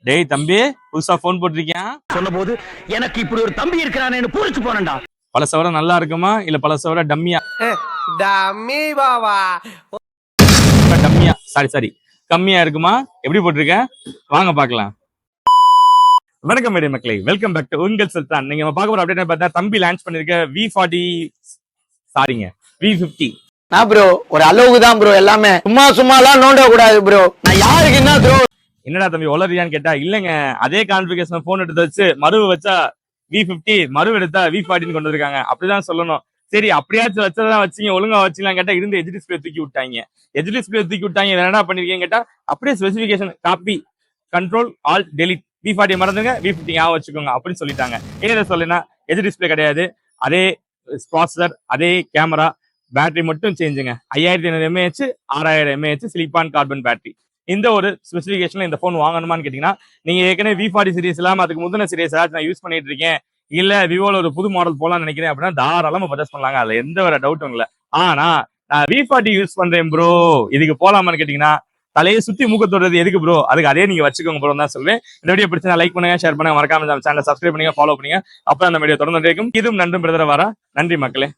டேய் தம்பி, புதுசா போன் போட்டிருக்கியா? சொன்னபோது எனக்கு இப்படி ஒரு தம்பி இருக்கிறானேன்னு பூரிச்சு போனேன்டா. பழச விட நல்லா இருக்குமா இல்ல பழச விட டம்மியா? டம்மி பாவா. டம்மியா, சாரி கம்மியா இருக்குமா? எப்படி போட்டிருக்க? வாங்க பாக்கலாம். வணக்கம் மேடம் மக்களே, வெல்கம் பேக் டு உங்கள் சுல்தான். நீங்க பார்க்க போற அப்டேட் பார்த்தா தம்பி லான்ச் பண்ணிருக்க V40 சாரிங்க V50. நான் ப்ரோ ஒரு அளவுக்கு தான் ப்ரோ, எல்லாமே சும்மாலாம் நோண்ட கூடாது ப்ரோ. நான் யாருக்கு என்ன ப்ரோ? என்னடா தம்பி ஒளரியான்னு கேட்டா, இல்லங்க அதே கான்ஃபிகரேஷன் போன் எடுத்து வச்சு மறுவு வச்சா V50, மறுவு எடுத்தா V40 கொண்டு வந்திருக்காங்க. அப்படிதான் சொல்லணும். சரி அப்படியாச்சும் வச்சதான் வச்சீங்க, ஒழுங்கா வச்சுலாம் கேட்டா இருந்து எஜ் டிஸ்பிளே தூக்கி விட்டாங்க. வேற என்ன பண்ணிருக்கீங்க கேட்டா, அப்படியே specification copy control all delete, V40 மறந்துங்க V50 ஞாபகம் வச்சுக்கோங்க அப்படின்னு சொல்லிட்டாங்க. ஏன் சொல்லுன்னா எஜ் டிஸ்பிளே கிடையாது, அதே ப்ராசஸர், அதே கேமரா, பேட்டரி மட்டும் சேஞ்சுங்க. 5500 mAh 6000 mAh silicon carbon battery. இந்த ஒரு ஸ்பெசிபிகேஷன்ல இந்த போன் வாங்கணுமான்னு கேட்டீங்கன்னா, நீங்க ஏற்கனவே V40 சீரிஸ் இல்லாம அதுக்கு முந்தின சீரிஸ் நான் யூஸ் பண்ணிட்டு இருக்கேன், இல்ல விவோல ஒரு புது மாடல் போலாம்னு நினைக்கிறேன் அப்படின்னா தாராளமா பர்ச்சேஸ் பண்ணலாங்க. அதுல எந்த ஒரு டவுட்டும் இல்ல. ஆனா நான் V40 யூஸ் பண்றேன் ப்ரோ, இதுக்கு போலாமான்னு கேட்டீங்கன்னா, தலையை சுத்தி மூக்க தொடுறது எதுக்கு ப்ரோ, அதுக்கு அதே நீங்க வச்சுக்கோங்க ப்ரோ தான் சொல்லுவேன். இந்த வீடியோ பிடிச்சா லைக் பண்ணுங்க, ஷேர் பண்ணுங்க, மறக்காம சேனலை சப்ஸ்கிரைப் பண்ணுங்க, ஃபாலோ பண்ணுங்க. அப்ப அந்த வீடியோ தொடர்ந்து இருக்கும். இதுவும் நன்றும் பிரதர வரா. நன்றி மக்களே.